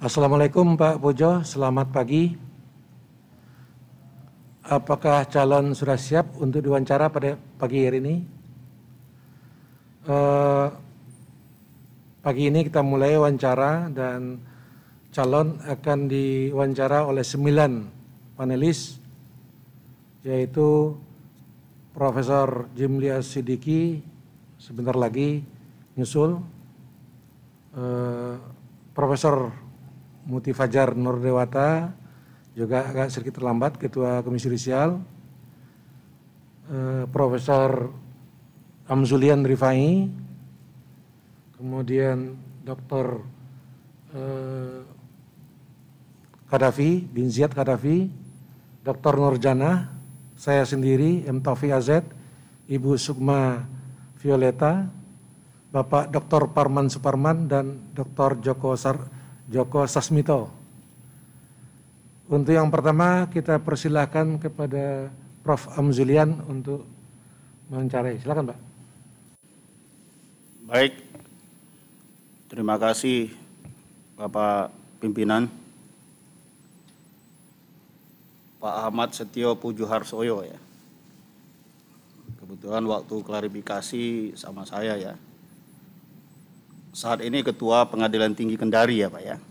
Assalamualaikum Pak Pujo, selamat pagi. Apakah calon sudah siap untuk diwawancara pada pagi hari ini? Pagi ini kita mulai wawancara dan calon akan diwawancara oleh 9 panelis, yaitu Profesor Jimli As-Sidiki sebentar lagi nyusul, Profesor Muti Fajar Nurdewata juga agak sedikit terlambat, Ketua Komisi Yudisial, Profesor Amzulian Rifai, kemudian Dr. Qaddafi, bin Ziyad Qaddafi, Dr. Nurjana, saya sendiri, M. Taufik Azed, Ibu Sukma Violeta, Bapak Dr. Parman Suparman, dan Dr. Joko Sasmito. Untuk yang pertama kita persilahkan kepada Prof. Amzulian untuk mewawancarai. Silakan Pak. Baik, terima kasih Bapak Pimpinan, Pak Ahmad Setio Pujuharsoyo ya. Kebetulan waktu klarifikasi sama saya ya. Saat ini Ketua Pengadilan Tinggi Kendari ya Pak ya.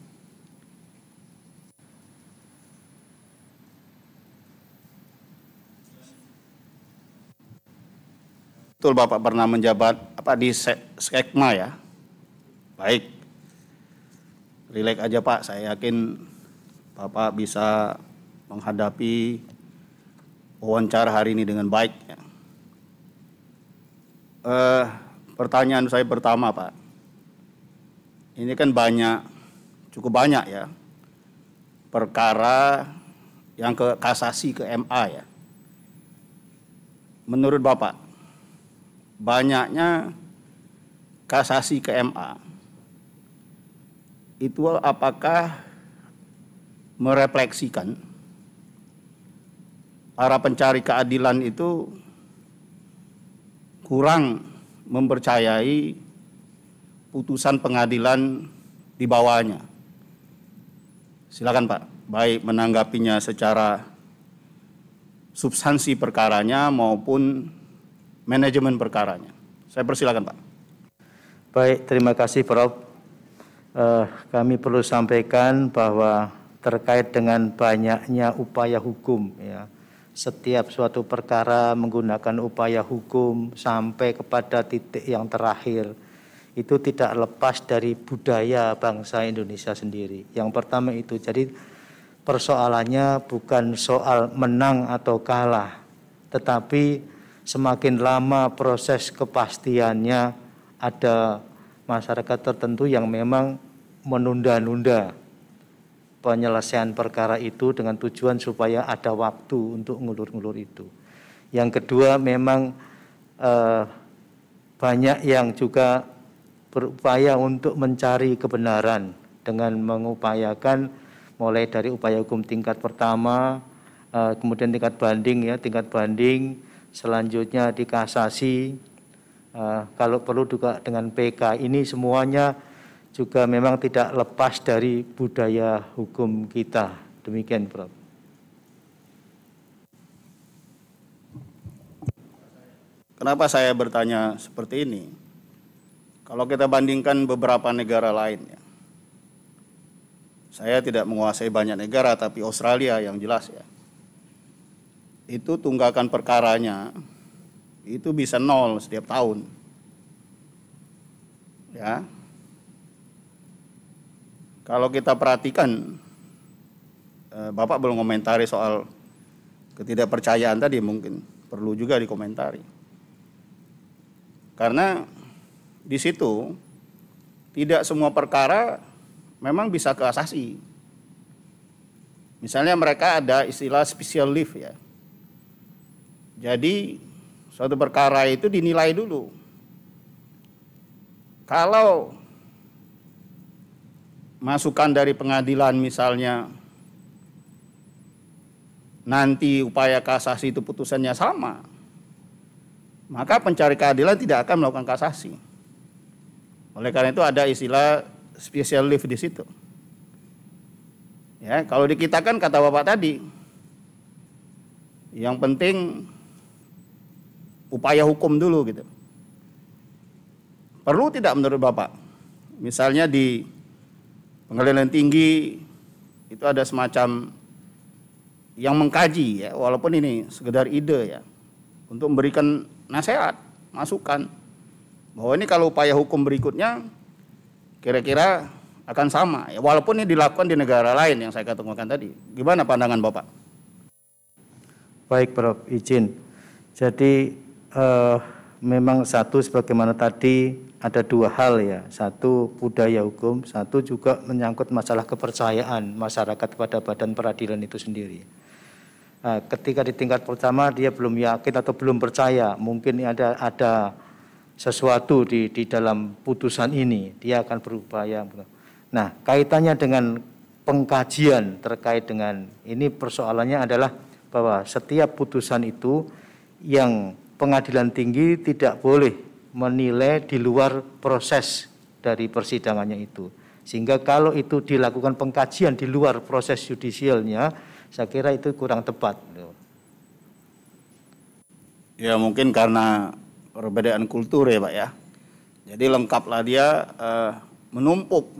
Betul Bapak pernah menjabat di Sekma ya. Baik, rileks aja Pak, saya yakin Bapak bisa menghadapi wawancara hari ini dengan baik ya. Pertanyaan saya pertama Pak, ini kan cukup banyak ya perkara yang ke kasasi ke MA ya. Menurut Bapak, banyaknya kasasi ke MA itu apakah merefleksikan para pencari keadilan itu kurang mempercayai putusan pengadilan di bawahnya? Silakan Pak, baik menanggapinya secara substansi perkaranya maupun manajemen perkaranya. Saya persilakan Pak. Baik, terima kasih Prof. Kami perlu sampaikan bahwa terkait dengan banyaknya upaya hukum ya, setiap suatu perkara menggunakan upaya hukum sampai kepada titik yang terakhir itu tidak lepas dari budaya bangsa Indonesia sendiri. Yang pertama itu, jadi persoalannya bukan soal menang atau kalah, tetapi semakin lama proses kepastiannya, ada masyarakat tertentu yang memang menunda-nunda penyelesaian perkara itu dengan tujuan supaya ada waktu untuk ngulur-ngulur itu. Yang kedua, memang banyak yang juga berupaya untuk mencari kebenaran dengan mengupayakan mulai dari upaya hukum tingkat pertama, kemudian tingkat banding, selanjutnya di kasasi, kalau perlu juga dengan PK. Ini semuanya juga memang tidak lepas dari budaya hukum kita. Demikian Prof. Kenapa saya bertanya seperti ini? Kalau kita bandingkan beberapa negara lain ya, saya tidak menguasai banyak negara, tapi Australia yang jelas ya, itu tunggakan perkaranya itu bisa 0 setiap tahun ya. Kalau kita perhatikan, Bapak belum komentari soal ketidakpercayaan tadi, mungkin perlu juga dikomentari, karena di situ tidak semua perkara memang bisa ke kasasi. Misalnya mereka ada istilah special leave ya. Jadi suatu perkara itu dinilai dulu. Kalau masukan dari pengadilan misalnya nanti upaya kasasi itu putusannya sama, maka pencari keadilan tidak akan melakukan kasasi. Oleh karena itu ada istilah special leave di situ. Ya, kalau di kita kan kata Bapak tadi, yang penting upaya hukum dulu gitu. Perlu tidak menurut Bapak? Misalnya di pengadilan tinggi itu ada semacam yang mengkaji ya, walaupun ini sekedar ide ya, untuk memberikan nasihat, masukan bahwa ini kalau upaya hukum berikutnya kira-kira akan sama ya, walaupun ini dilakukan di negara lain yang saya ketemukan tadi. Gimana pandangan Bapak? Baik, Prof. Izin. Jadi memang satu sebagaimana tadi ada dua hal ya. Satu budaya hukum, satu juga menyangkut masalah kepercayaan masyarakat pada badan peradilan itu sendiri. Nah, ketika di tingkat pertama dia belum yakin atau belum percaya, mungkin ada sesuatu di dalam putusan ini, dia akan berupaya. Nah, kaitannya dengan pengkajian terkait dengan ini, persoalannya adalah bahwa setiap putusan itu yang pengadilan tinggi tidak boleh menilai di luar proses dari persidangannya itu. Sehingga kalau itu dilakukan pengkajian di luar proses judisialnya, saya kira itu kurang tepat. Ya mungkin karena perbedaan kultur ya Pak ya. Jadi lengkaplah dia menumpuk